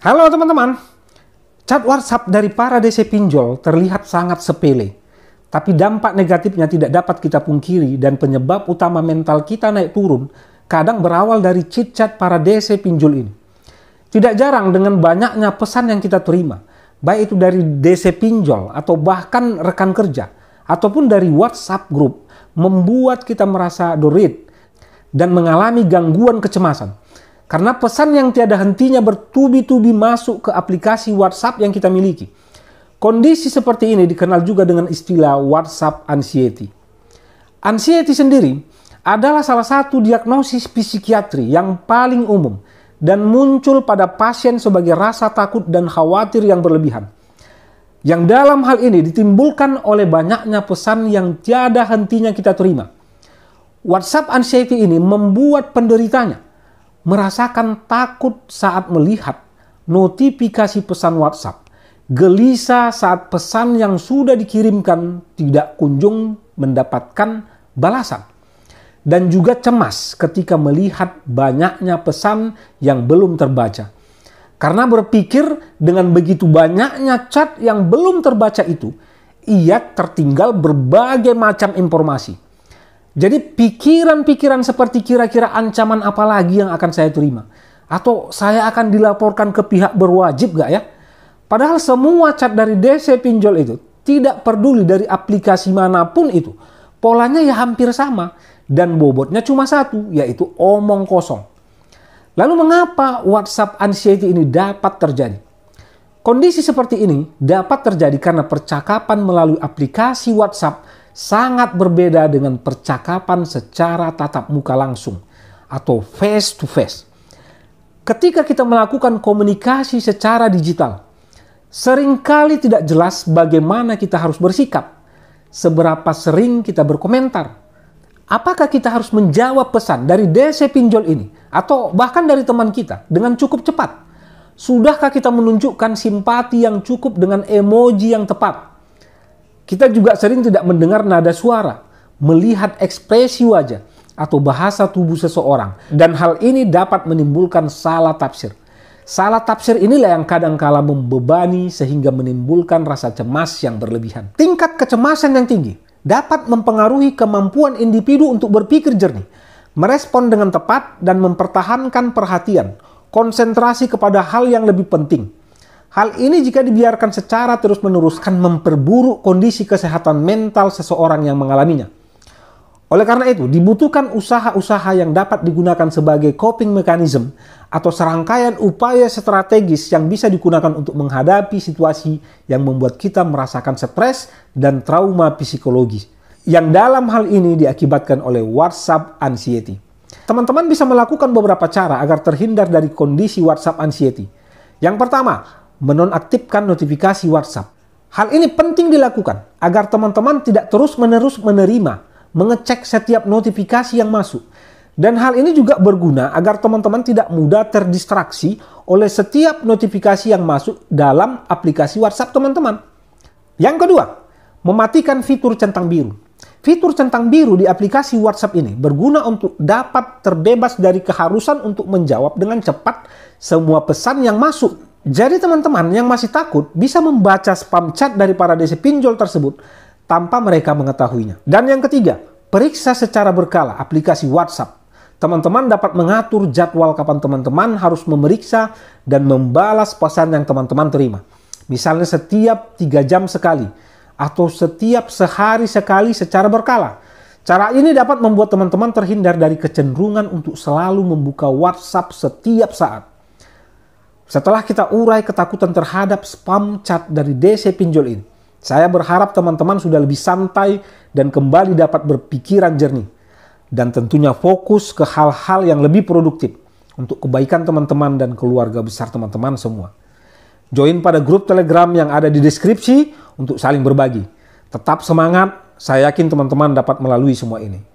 Halo teman-teman, chat WhatsApp dari para DC pinjol terlihat sangat sepele. Tapi dampak negatifnya tidak dapat kita pungkiri dan penyebab utama mental kita naik turun kadang berawal dari chit-chat para DC pinjol ini. Tidak jarang dengan banyaknya pesan yang kita terima, baik itu dari DC pinjol atau bahkan rekan kerja, ataupun dari WhatsApp group, membuat kita merasa dorit dan mengalami gangguan kecemasan. Karena pesan yang tiada hentinya bertubi-tubi masuk ke aplikasi WhatsApp yang kita miliki. Kondisi seperti ini dikenal juga dengan istilah WhatsApp anxiety. Anxiety sendiri adalah salah satu diagnosis psikiatri yang paling umum dan muncul pada pasien sebagai rasa takut dan khawatir yang berlebihan. Yang dalam hal ini ditimbulkan oleh banyaknya pesan yang tiada hentinya kita terima. WhatsApp anxiety ini membuat penderitanya merasakan takut saat melihat notifikasi pesan WhatsApp, gelisah saat pesan yang sudah dikirimkan tidak kunjung mendapatkan balasan, dan juga cemas ketika melihat banyaknya pesan yang belum terbaca. Karena berpikir dengan begitu banyaknya chat yang belum terbaca itu, ia tertinggal berbagai macam informasi. Jadi pikiran-pikiran seperti kira-kira ancaman apa lagi yang akan saya terima? Atau saya akan dilaporkan ke pihak berwajib gak ya? Padahal semua chat dari DC pinjol itu tidak peduli dari aplikasi manapun itu. Polanya ya hampir sama dan bobotnya cuma satu, yaitu omong kosong. Lalu mengapa WhatsApp anxiety ini dapat terjadi? Kondisi seperti ini dapat terjadi karena percakapan melalui aplikasi WhatsApp sangat berbeda dengan percakapan secara tatap muka langsung atau face to face. Ketika kita melakukan komunikasi secara digital, seringkali tidak jelas bagaimana kita harus bersikap, seberapa sering kita berkomentar. Apakah kita harus menjawab pesan dari DC pinjol ini atau bahkan dari teman kita dengan cukup cepat? Sudahkah kita menunjukkan simpati yang cukup dengan emoji yang tepat? Kita juga sering tidak mendengar nada suara, melihat ekspresi wajah atau bahasa tubuh seseorang. Dan hal ini dapat menimbulkan salah tafsir. Salah tafsir inilah yang kadangkala membebani sehingga menimbulkan rasa cemas yang berlebihan. Tingkat kecemasan yang tinggi dapat mempengaruhi kemampuan individu untuk berpikir jernih, merespon dengan tepat dan mempertahankan perhatian, konsentrasi kepada hal yang lebih penting. Hal ini jika dibiarkan secara terus-menerus akan memperburuk kondisi kesehatan mental seseorang yang mengalaminya. Oleh karena itu, dibutuhkan usaha-usaha yang dapat digunakan sebagai coping mechanism atau serangkaian upaya strategis yang bisa digunakan untuk menghadapi situasi yang membuat kita merasakan stres dan trauma psikologis, yang dalam hal ini diakibatkan oleh WhatsApp anxiety. Teman-teman bisa melakukan beberapa cara agar terhindar dari kondisi WhatsApp anxiety. Yang pertama, menonaktifkan notifikasi WhatsApp. Hal ini penting dilakukan agar teman-teman tidak terus-menerus menerima, mengecek setiap notifikasi yang masuk. Dan hal ini juga berguna agar teman-teman tidak mudah terdistraksi oleh setiap notifikasi yang masuk dalam aplikasi WhatsApp teman-teman. Yang kedua, mematikan fitur centang biru. Fitur centang biru di aplikasi WhatsApp ini berguna untuk dapat terbebas dari keharusan untuk menjawab dengan cepat semua pesan yang masuk. Jadi teman-teman yang masih takut bisa membaca spam chat dari para DC pinjol tersebut tanpa mereka mengetahuinya. Dan yang ketiga, periksa secara berkala aplikasi WhatsApp. Teman-teman dapat mengatur jadwal kapan teman-teman harus memeriksa dan membalas pesan yang teman-teman terima. Misalnya setiap 3 jam sekali atau setiap sehari sekali secara berkala. Cara ini dapat membuat teman-teman terhindar dari kecenderungan untuk selalu membuka WhatsApp setiap saat. Setelah kita urai ketakutan terhadap spam chat dari DC pinjol ini, saya berharap teman-teman sudah lebih santai dan kembali dapat berpikiran jernih. Dan tentunya fokus ke hal-hal yang lebih produktif untuk kebaikan teman-teman dan keluarga besar teman-teman semua. Join pada grup Telegram yang ada di deskripsi untuk saling berbagi. Tetap semangat, saya yakin teman-teman dapat melalui semua ini.